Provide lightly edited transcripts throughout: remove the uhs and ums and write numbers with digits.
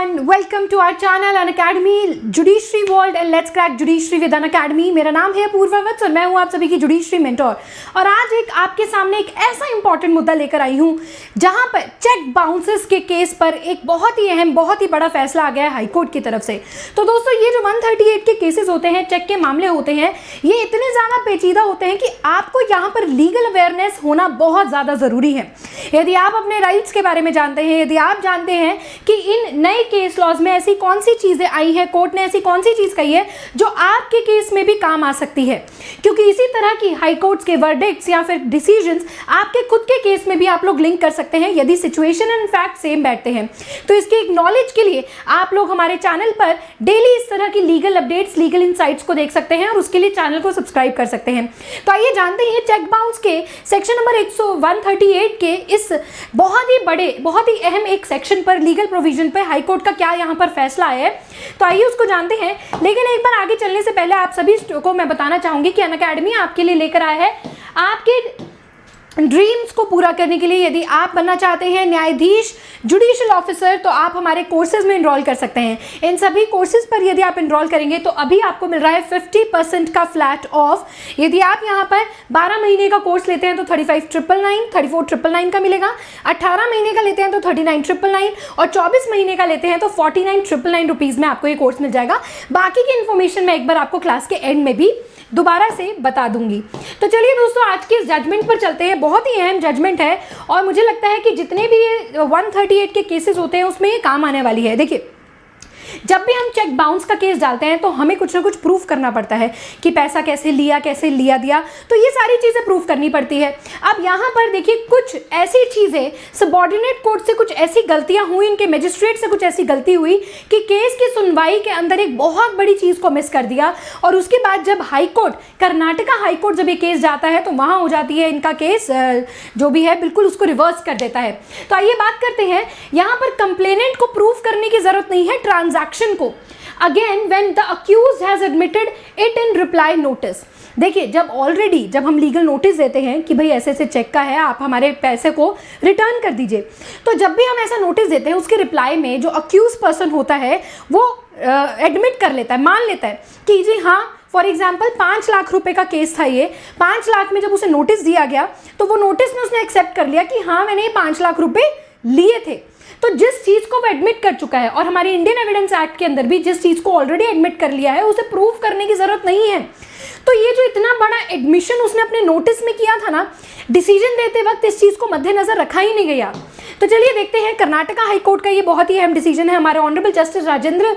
everyone, welcome to our channel Unacademy Judiciary World and let's crack judiciary with Unacademy। मेरा नाम है अपूर्वा वत्स और मैं हूँ आप सभी की जुडिशरी मेंटोर। और आज आपके सामने एक ऐसा इंपॉर्टेंट मुद्दा लेकर आई हूँ जहाँ पर चेक बाउंसेस के केस पर एक बहुत ही अहम, बहुत ही बड़ा फैसला आ गया है हाईकोर्ट की तरफ से। तो दोस्तों, ये जो 138 के केसेस होते हैं, चेक के मामले होते हैं, ये इतने ज़्यादा पेचीदा होते हैं कि आपको यहाँ पर लीगल अवेयरनेस होना बहुत ज़्यादा ज़रूरी है। यदि आप अपने राइट्स के बारे में जानते हैं, यदि आप जानते हैं कि इन नए केस लॉज में ऐसी कौन सी चीज़ें आई हैं, कोर्ट ने ऐसी कौन सी चीज़ कही है जो आपके केस में भी काम आ सकती है, क्योंकि इसी तरह की हाई कोर्ट्स के वर्डिक्ट्स या फिर डिसीजंस आपके खुद के केस में भी आप लोग लिंक कर सकते हैं यदि सिचुएशन एंड फैक्ट सेम बैठते हैं। तो इसके एक नॉलेज के लिए आप लोग हमारे चैनल पर डेली इस तरह की लीगल अपडेट्स, लीगल इनसाइट्स को देख सकते हैं और उसके लिए चैनल को सब्सक्राइब कर सकते हैं। तो आइए जानते हैं चेक बाउंस के सेक्शन नंबर 138 के इस बहुत ही बड़े, बहुत ही अहम एक सेक्शन पर, लीगल प्रोविजन पर हाईकोर्ट का क्या यहाँ पर फैसला आया है। तो आइए उसको जानते हैं। लेकिन एक बार आगे चलने से पहले आप सभी को मैं बताना चाहूंगी कि अनअकैडमी आपके लिए लेकर आया है आपके ड्रीम्स को पूरा करने के लिए। यदि आप बनना चाहते हैं न्यायाधीश, जुडिशियल ऑफिसर, तो आप हमारे कोर्सेज में इनरोल कर सकते हैं। इन सभी कोर्सेज पर यदि आप इनरोल करेंगे तो अभी आपको मिल रहा है 50% का फ्लैट ऑफ। यदि आप यहाँ पर 12 महीने का कोर्स लेते हैं तो 35,999, 34,999 का मिलेगा। 18 महीने का लेते हैं तो 39,999 और 24 महीने का लेते हैं तो 49,999 रुपीज़ में आपको ये कोर्स मिल जाएगा। बाकी की इन्फॉर्मेशन मैं एक बार आपको क्लास के एंड में भी दोबारा से बता दूंगी। तो चलिए दोस्तों, आज के इस जजमेंट पर चलते हैं। बहुत ही अहम जजमेंट है और मुझे लगता है कि जितने भी ये 138 के केसेस होते हैं उसमें ये काम आने वाली है। देखिए, जब भी हम चेक बाउंस का केस डालते हैं तो हमें कुछ ना कुछ प्रूफ करना पड़ता है कि पैसा कैसे लिया, कैसे लिया दिया, तो ये सारी चीज़ें प्रूफ करनी पड़ती है। अब यहाँ पर देखिए, कुछ ऐसी चीज़ें सबऑर्डिनेट कोर्ट से कुछ ऐसी गलतियाँ हुई, इनके मजिस्ट्रेट से कुछ ऐसी गलती हुई कि केस की सुनवाई के अंदर एक बहुत बड़ी चीज़ को मिस कर दिया। और उसके बाद जब हाईकोर्ट, कर्नाटका हाईकोर्ट जब ये केस जाता है तो वहाँ हो जाती है इनका केस जो भी है बिल्कुल उसको रिवर्स कर देता है। तो आइए बात करते हैं। यहाँ पर कंप्लेनेंट को प्रूफ करने की जरूरत नहीं है ट्रांजैक्शन को। Again when the accused has admitted it in reply notice. देखिए, जब हम लीगल नोटिस देते हैं कि भाई ऐसे ऐसे चेक का है, आप हमारे पैसे को रिटर्न कर दीजिए, तो जब भी हम ऐसा नोटिस देते हैं उसके रिप्लाई में जो अक्यूज पर्सन होता है वो एडमिट कर लेता है, मान लेता है कि जी हाँ, फॉर एग्जाम्पल 5 लाख रुपए का केस था ये। 5 लाख में जब उसे नोटिस दिया गया तो वो नोटिस में उसने एक्सेप्ट कर लिया कि हाँ, मैंने ये 5 लाख रुपए लिए थे। तो जिस चीज़ को वो एडमिट कर चुका है, और हमारे इंडियन एविडेंस एक्ट के अंदर भी जिस चीज़ को ऑलरेडी एडमिट कर लिया है उसे प्रूफ करने की ज़रूरत नहीं है। तो ये जो इतना बड़ा एडमिशन उसने अपने नोटिस में किया था ना, डिसीजन देते वक्त इस चीज़ को मद्देनजर रखा ही नहीं गया। तो चलिए देखते हैं, कर्नाटका हाईकोर्ट का ये बहुत ही अहम डिसीजन है। हमारे ऑनरेबल जस्टिस राजेंद्र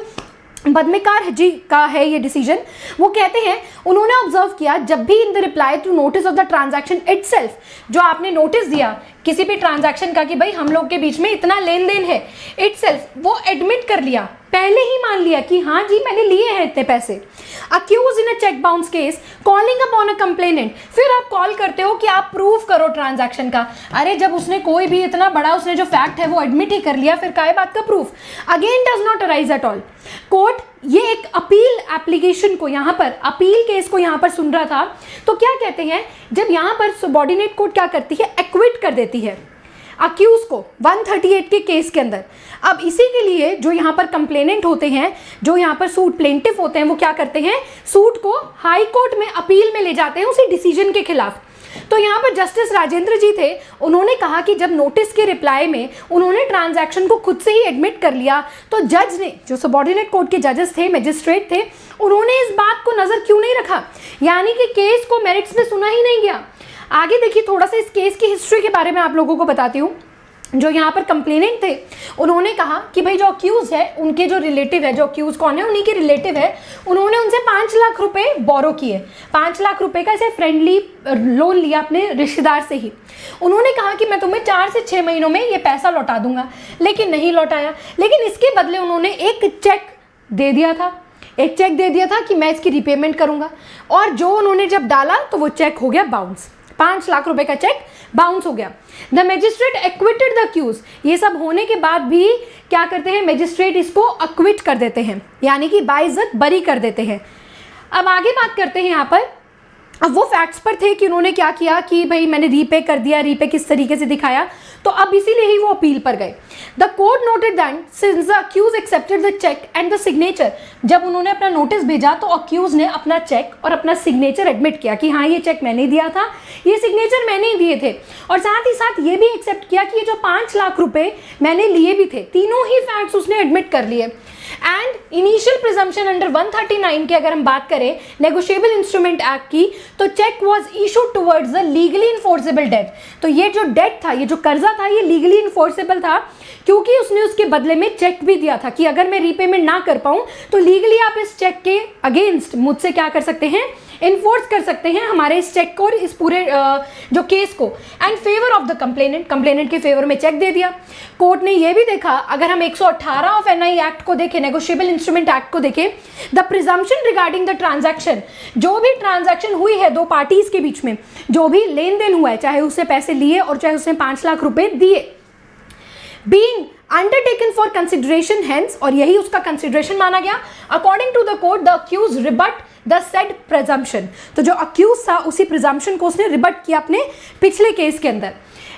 बदमेकार जी का है ये डिसीजन। वो कहते हैं, उन्होंने ऑब्जर्व किया, जब भी in the reply to notice of the transaction itself, जो आपने नोटिस दिया किसी भी ट्रांजैक्शन का कि भाई हम लोग के बीच में इतना लेन देन है, इटसेल्फ वो एडमिट कर लिया, पहले ही मान लिया कि हाँ जी मैंने लिए हैं इतने पैसे। Accused in a cheque bounce case calling upon a complainant, फिर आप कॉल करते हो कि आप प्रूफ करो ट्रांजैक्शन का। अरे जब उसने कोई भी इतना बड़ा, उसने जो फैक्ट है वो एडमिट ही कर लिया, फिर काय बात का proof. Again does not arise at all. Court ये एक अपील एप्लीकेशन को, यहाँ पर अपील केस को यहाँ पर सुन रहा था, तो क्या कहते हैं, जब यहाँ पर सबऑर्डिनेट कोर्ट क्या करती है, एक्विट कर देती है अक्यूज को 138 के केस के अंदर। अब इसी के लिए जो यहाँ पर कंप्लेनेंट होते हैं, जो यहाँ पर सूट प्लेंटिफ होते हैं, वो क्या करते हैं, सूट को हाई कोर्ट में अपील में ले जाते हैं उसी डिसीजन के खिलाफ। तो यहाँ पर जस्टिस राजेंद्र जी थे, उन्होंने कहा कि जब नोटिस के रिप्लाई में उन्होंने ट्रांजैक्शन को खुद से ही एडमिट कर लिया, तो जज ने, जो सबऑर्डिनेट कोर्ट के जजेस थे, मजिस्ट्रेट थे, उन्होंने इस बात को नज़र क्यों नहीं रखा, यानी कि केस को मेरिट्स में सुना ही नहीं गया। आगे देखिए, थोड़ा सा इस केस की हिस्ट्री के बारे में आप लोगों को बताती हूँ। जो यहाँ पर कंप्लेनेंट थे, उन्होंने कहा कि भाई जो अक्यूज है, उनके जो रिलेटिव है, जो अक्यूज कौन है, उन्हीं के रिलेटिव है, उन्होंने उनसे 5 लाख रुपए बोरो किए। 5 लाख रुपए का ऐसे फ्रेंडली लोन लिया अपने रिश्तेदार से ही। उन्होंने कहा कि मैं तुम्हें 4 से 6 महीनों में ये पैसा लौटा दूंगा, लेकिन नहीं लौटाया। लेकिन इसके बदले उन्होंने एक चेक दे दिया था कि मैं इसकी रिपेमेंट करूंगा, और जो उन्होंने जब डाला तो वो चेक हो गया बाउंस। 5 लाख रुपए का चेक बाउंस हो गया। The magistrate acquitted the accused. ये सब होने के बाद भी क्या करते हैं, मजिस्ट्रेट इसको अक्विट कर देते हैं, यानी कि बाइज्जत बरी कर देते हैं। अब आगे बात करते हैं यहाँ पर। अब वो फैक्ट्स पर थे कि उन्होंने क्या किया कि भाई मैंने रीपे कर दिया, रीपे किस तरीके से दिखाया, तो अब इसीलिए ही वो अपील पर गए। The court noted that since the accused accepted the cheque and the signature, जब उन्होंने अपना नोटिस भेजा तो अक्यूज ने अपना चेक और अपना सिग्नेचर एडमिट किया कि हाँ ये चेक मैंने दिया था, ये सिग्नेचर मैंने ही दिए थे, और साथ ही साथ ये भी एक्सेप्ट किया कि ये जो 5 लाख रुपए मैंने लिए भी थे, तीनों ही फैक्ट्स उसने एडमिट कर लिए। एंड इनिशियल प्रिजम्पशन अंडर 139 की अगर हम बात करें नेगोशिएबल इंस्ट्रूमेंट एक्ट की, तो cheque was issued towards the legally enforceable date. तो ये जो डेट था, ये जो कर्जा था, ये लीगली इन्फोर्सेबल था क्योंकि उसने उसके बदले में चेक भी दिया था कि अगर मैं रीपेमेंट ना कर पाऊं तो लीगली आप इस चेक के अगेंस्ट मुझसे क्या कर सकते हैं, इन्फोर्स कर सकते हैं हमारे इस चेक को और इस पूरे जो केस को। And favour of the complainant के फेवर में चेक दे दिया। कोर्ट ने यह भी देखा, अगर हम 118 ऑफ एनआई एक्ट को देखें, नेगोशिएबल इंस्ट्रूमेंट एक्ट को देखें, the presumption regarding the transaction, जो भी ट्रांजैक्शन हुई है दो पार्टीज के बीच में, जो भी लेन देन हुआ है, चाहे उसने पैसे लिए और चाहे उसने 5 लाख रुपए दिए, being undertaken for consideration hence, और यही उसका कंसिडरेशन माना गया। According to the court the accused rebut the said presumption, तो जो अक्यूज था उसी प्रिजम्पशन को उसने रिबट किया अपने पिछले केस के अंदर।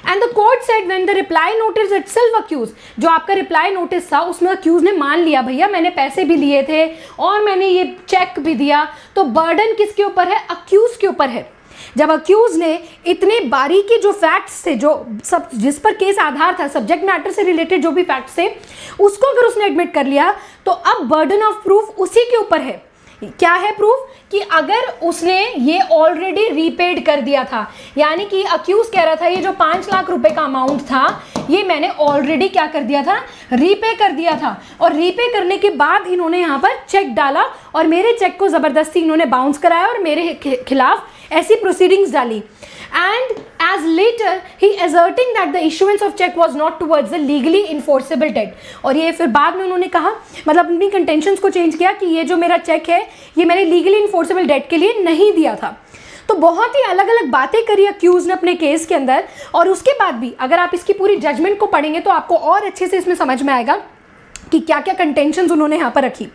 And the court said when the reply notice itself accused, जो आपका रिप्लाई नोटिस था उसमें अक्यूज ने मान लिया भैया मैंने पैसे भी लिए थे और मैंने ये चेक भी दिया, तो बर्डन किसके ऊपर है, अक्यूज के ऊपर है। जब अक्यूज ने इतने बारीकी जो फैक्ट्स थे, जो सब जिस पर केस आधार था, सब्जेक्ट मैटर से रिलेटेड जो भी फैक्ट्स थे, उसको अगर उसने एडमिट कर लिया तो अब बर्डन ऑफ प्रूफ उसी के ऊपर है। क्या है प्रूफ, कि अगर उसने ये ऑलरेडी रीपेड कर दिया था, यानी कि अक्यूज कह रहा था ये जो 5 लाख रुपए का अमाउंट था ये मैंने ऑलरेडी क्या कर दिया था, रीपे कर दिया था, और रीपे करने के बाद इन्होंने यहाँ पर चेक डाला और मेरे चेक को जबरदस्ती इन्होंने बाउंस कराया और मेरे खिलाफ ऐसी प्रोसीडिंग्स डाली। And as later he asserting that the issuance of check was not towards the legally enforceable debt, और ये फिर बाद में उन्होंने कहा, मतलब अपनी कंटेंशंस को चेंज किया कि ये जो मेरा चेक है ये मैंने लीगली इन्फोर्सेबल डेट के लिए नहीं दिया था। तो बहुत ही अलग अलग बातें करी अक्यूज ने अपने केस के अंदर, और उसके बाद भी अगर आप इसकी पूरी जजमेंट को पढ़ेंगे तो आपको और अच्छे से इसमें समझ में आएगा कि क्या क्या कंटेंशंस उन्होंने यहाँ पर रखी।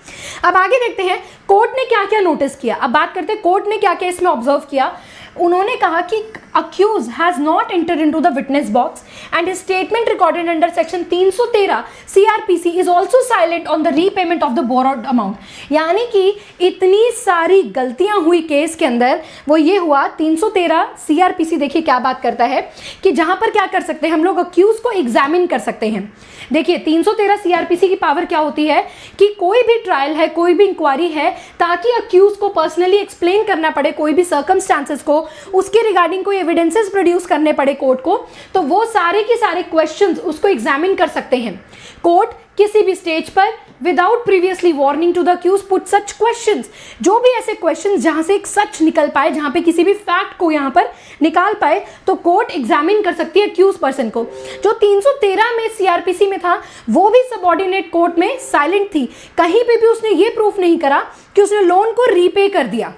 अब आगे देखते हैं कोर्ट ने क्या क्या नोटिस किया। अब बात करते हैं कोर्ट ने क्या क्या इसमें ऑब्जर्व किया। उन्होंने कहा कि accused has not entered into the witness box and his statement recorded under section 313 CrPC is also silent on the repayment of the borrowed amount. यानी कि इतनी सारी गलतियां हुई केस के अंदर, वो ये हुआ 313 सीआरपीसी देखिए क्या बात करता है कि जहां पर क्या कर सकते हैं हम लोग, अक्यूज को एग्जामिन कर सकते हैं। देखिए 313 सीआरपीसी की पावर क्या होती है कि कोई भी ट्रायल है, कोई भी इंक्वायरी है, ताकि अक्यूज को पर्सनली एक्सप्लेन करना पड़े कोई भी सर्कमस्टांसेस को, उसके रिगार्डिंग कोई एविडेंसेस प्रोड्यूस करने पड़े कोर्ट को, तो वो सारे के सारे क्वेश्चंस उसको एग्जामिन कर सकते हैं। कोर्ट किसी भी स्टेज पर without previously warning to the accused put such questions, जो भी ऐसे क्वेश्चंस जहां से एक सच निकल पाए, जहां पे किसी भी फैक्ट को यहां पर निकाल पाए, तो कोर्ट एग्जामिन कर सकती है अक्यूज पर्सन को। जो 313 में सीआरपीसी में था वो भी सबऑर्डिनेट कोर्ट में साइलेंट थी, कहीं पे भी उसने ये प्रूफ नहीं करा कि उसने लोन को रीपे कर दिया,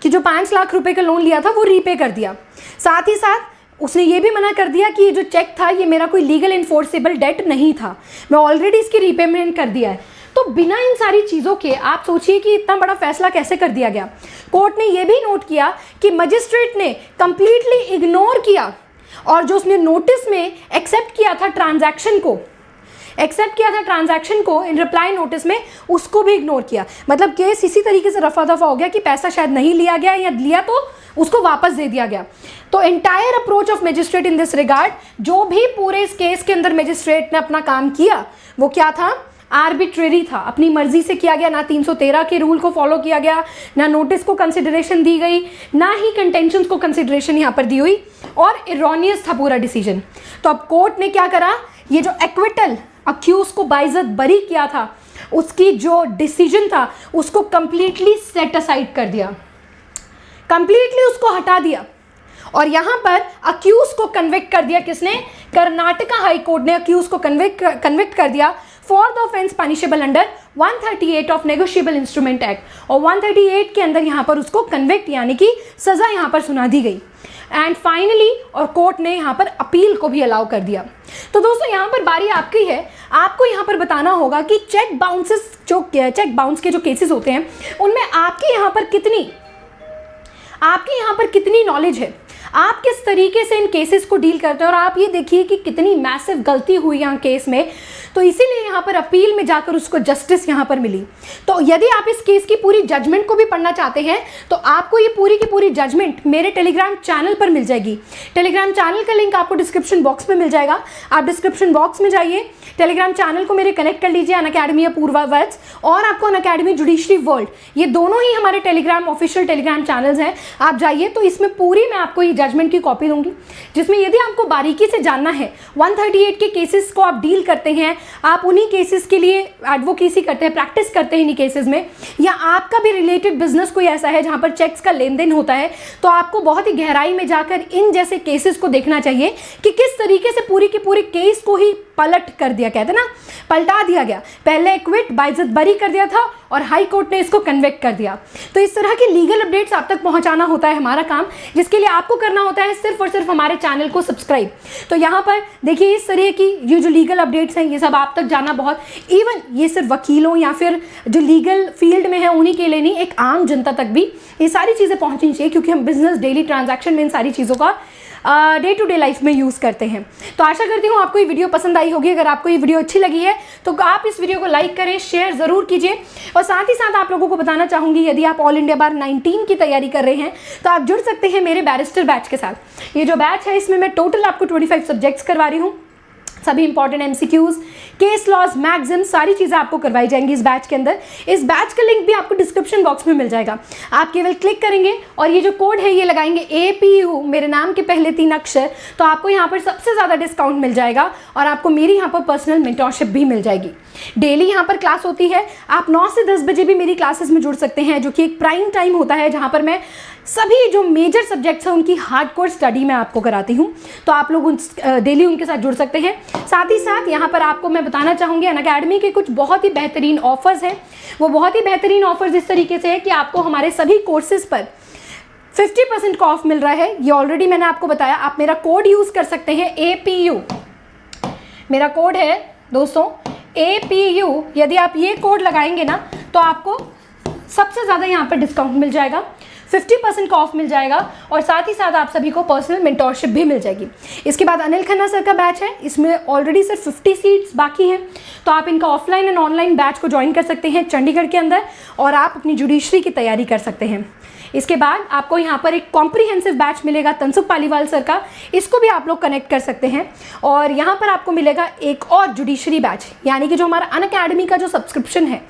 कि जो 5 लाख रुपए का लोन लिया था वो रीपे कर दिया। साथ ही साथ उसने ये भी मना कर दिया कि ये जो चेक था ये मेरा कोई लीगल इन्फोर्सेबल डेट नहीं था, मैं ऑलरेडी इसकी रीपेमेंट कर दिया है। तो बिना इन सारी चीज़ों के आप सोचिए कि इतना बड़ा फैसला कैसे कर दिया गया। कोर्ट ने यह भी नोट किया कि मजिस्ट्रेट ने कंप्लीटली इग्नोर किया, और जो उसने नोटिस में एक्सेप्ट किया था ट्रांजैक्शन को इन रिप्लाई नोटिस में, उसको भी इग्नोर किया। मतलब केस इसी तरीके से रफा दफा हो गया कि पैसा शायद नहीं लिया गया, या लिया तो उसको वापस दे दिया गया। तो entire approach of magistrate in this regard, जो भी पूरे इस केस के अंदर मजिस्ट्रेट ने अपना काम किया वो क्या था, आर्बिट्रेरी था, अपनी मर्जी से किया गया। ना 313 के रूल को फॉलो किया गया, ना नोटिस को कंसिडरेशन दी गई, ना ही कंटेंशंस को कंसिडरेशन यहाँ पर दी हुई, और इरोनियस था पूरा डिसीजन। तो अब कोर्ट ने क्या करा, ये जो एक्विटल अक्यूज को बाइज्जत बरी किया था, उसकी जो डिसीजन था उसको कंप्लीटली सेट असाइड कर दिया, कंप्लीटली उसको हटा दिया, और यहां पर अक्यूज को कन्विक्ट कर दिया। किसने, कर्नाटका हाई कोर्ट ने अक्यूज को कन्विक्ट कर दिया for the offence punishable under 138 of negotiable instrument act, और 138 के अंदर यहां पर उसको कन्विक्ट यानी कि सजा यहां पर सुना दी गई। एंड फाइनली और कोर्ट ने यहाँ पर अपील को भी अलाउ कर दिया। तो दोस्तों यहाँ पर बारी आपकी है, आपको यहाँ पर बताना होगा कि चेक बाउंस के जो केसेस होते हैं उनमें आपकी यहाँ पर कितनी नॉलेज है, आप किस तरीके से इन केसेस को डील करते हैं। और आप ये देखिए कि कितनी मैसिव गलती हुई यहाँ केस में, तो इसीलिए यहाँ पर अपील में जाकर उसको जस्टिस यहाँ पर मिली। तो यदि आप इस केस की पूरी जजमेंट को भी पढ़ना चाहते हैं तो आपको ये पूरी की पूरी जजमेंट मेरे टेलीग्राम चैनल पर मिल जाएगी। टेलीग्राम चैनल का लिंक आपको डिस्क्रिप्शन बॉक्स में मिल जाएगा। आप डिस्क्रिप्शन बॉक्स में जाइए, टेलीग्राम चैनल को मेरे कनेक्ट कर लीजिए, अनअकैडमी अपूर्वा वत्स और आपको अनअकैडमी जुडिशरी वर्ल्ड, ये दोनों ही हमारे टेलीग्राम ऑफिशियल टेलीग्राम चैनल्स हैं। आप जाइए तो इसमें पूरी मैं आपको ये जजमेंट की कॉपी दूंगी, जिसमें यदि आपको बारीकी से जानना है 138 के केसेस को आप डील करते हैं, आप उन्हीं केसेस के लिए एडवोकेसी करते हैं, प्रैक्टिस करते हैं इन्हीं केसेस में, या आपका भी रिलेटेड बिजनेस कोई ऐसा है जहां पर चेक्स का लेन देन होता है, तो आपको बहुत ही गहराई में जाकर इन जैसे केसेस को देखना चाहिए कि किस तरीके से पूरी की पूरी केस को ही पलट कर दिया, कहते हैं ना, पलटा दिया गया। पहले एक्विट बाइज्जत बरी कर दिया था और हाई कोर्ट ने इसको कन्विक्ट कर दिया। तो इस तरह की लीगल अपडेट्स आप तक पहुंचाना होता है हमारा काम, जिसके लिए आपको करना होता है सिर्फ और सिर्फ हमारे चैनल को सब्सक्राइब। तो यहाँ पर देखिए इस तरह की ये जो लीगल अपडेट्स हैं ये सब आप तक जाना बहुत, इवन ये सिर्फ वकीलों या फिर जो लीगल फील्ड में है उन्हीं के लिए नहीं, एक आम जनता तक भी ये सारी चीज़ें पहुँचनी चाहिए, क्योंकि हम बिजनेस डेली ट्रांजैक्शन में इन सारी चीज़ों का डे टू डे लाइफ में यूज़ करते हैं। तो आशा करती हूँ आपको ये वीडियो पसंद आई होगी। अगर आपको ये वीडियो अच्छी लगी है तो आप इस वीडियो को लाइक करें, शेयर ज़रूर कीजिए। और साथ ही साथ आप लोगों को बताना चाहूँगी, यदि आप ऑल इंडिया बार 19 की तैयारी कर रहे हैं तो आप जुड़ सकते हैं मेरे बैरिस्टर बैच के साथ। ये जो बैच है इसमें मैं टोटल आपको 25 सब्जेक्ट्स करवा रही हूँ, सभी इंपॉर्टेंट एमसीक्यूज, केस लॉज, मैगजिम, सारी चीज़ें आपको करवाई जाएंगी इस बैच के अंदर। इस बैच का लिंक भी आपको डिस्क्रिप्शन बॉक्स में मिल जाएगा। आप केवल क्लिक करेंगे और ये जो कोड है ये लगाएंगे APU, मेरे नाम के पहले 3 अक्षर, तो आपको यहाँ पर सबसे ज़्यादा डिस्काउंट मिल जाएगा और आपको मेरी यहाँ पर पर्सनल मेंटरशिप भी मिल जाएगी। डेली यहाँ पर क्लास होती है, आप 9 से 10 बजे भी मेरी क्लासेस में जुड़ सकते हैं, जो कि एक प्राइम टाइम होता है जहाँ पर मैं सभी जो मेजर सब्जेक्ट्स हैं उनकी हार्डकोर स्टडी मैं आपको कराती हूँ। तो आप लोग डेली उनके साथ जुड़ सकते हैं। साथ ही साथ यहाँ पर आपको मैं बताना चाहूँगी अनअकैडमी के कुछ बहुत ही बेहतरीन ऑफर्स हैं। वो बहुत ही बेहतरीन ऑफर्स इस तरीके से है कि आपको हमारे सभी कोर्सेज पर 50% का ऑफ मिल रहा है। ये ऑलरेडी मैंने आपको बताया। आप मेरा कोड यूज़ कर सकते हैं APU, मेरा कोड है दोस्तों APU। यदि आप ये कोड लगाएंगे ना तो आपको सबसे ज़्यादा यहाँ पर डिस्काउंट मिल जाएगा, 50% का ऑफ मिल जाएगा और साथ ही साथ आप सभी को पर्सनल मेंटरशिप भी मिल जाएगी। इसके बाद अनिल खन्ना सर का बैच है, इसमें ऑलरेडी सिर्फ 50 सीट्स बाकी हैं, तो आप इनका ऑफलाइन एंड ऑनलाइन बैच को ज्वाइन कर सकते हैं चंडीगढ़ के अंदर और आप अपनी जुडिशरी की तैयारी कर सकते हैं। इसके बाद आपको यहाँ पर एक कॉम्प्रिहेंसिव बैच मिलेगा तनसुख पालीवाल सर का, इसको भी आप लोग कनेक्ट कर सकते हैं। और यहाँ पर आपको मिलेगा एक और जुडिशरी बैच, यानी कि जो हमारा अनअकैडमी का जो सब्सक्रिप्शन है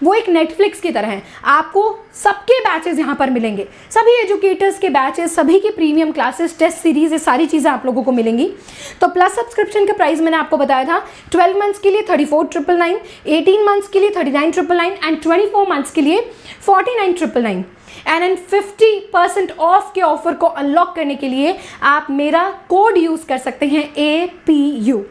वो एक नेटफ्लिक्स की तरह है। आपको सबके बैचेस यहाँ पर मिलेंगे, सभी एजुकेटर्स के बैचेस, सभी की प्रीमियम क्लासेस, टेस्ट सीरीज, ये सारी चीज़ें आप लोगों को मिलेंगी। तो प्लस सब्सक्रिप्शन का प्राइस मैंने आपको बताया था 12 मंथ्स के लिए 34,999, 18 मंथ्स के लिए 39,999 एंड 24 मंथ्स के लिए 49,999। एंड 50% ऑफ के ऑफर को अनलॉक करने के लिए आप मेरा कोड यूज़ कर सकते हैं APU,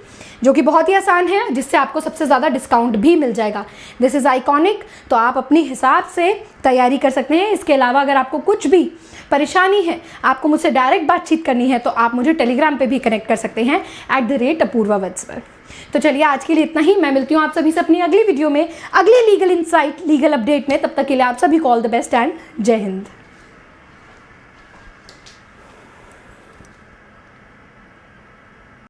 जो कि बहुत ही आसान है, जिससे आपको सबसे ज़्यादा डिस्काउंट भी मिल जाएगा। This is iconic. तो आप अपने हिसाब से तैयारी कर सकते हैं। इसके अलावा अगर आपको कुछ भी परेशानी है, आपको मुझसे डायरेक्ट बातचीत करनी है, तो आप मुझे टेलीग्राम पे भी कनेक्ट कर सकते हैं @अपूर्वा वत्स पर। तो चलिए आज के लिए इतना ही। मैं मिलती हूँ आप सभी से अपनी अगली वीडियो में, अगली लीगल इंसाइट, लीगल अपडेट में। तब तक के लिए आप सभी को ऑल द बेस्ट एंड जय हिंद।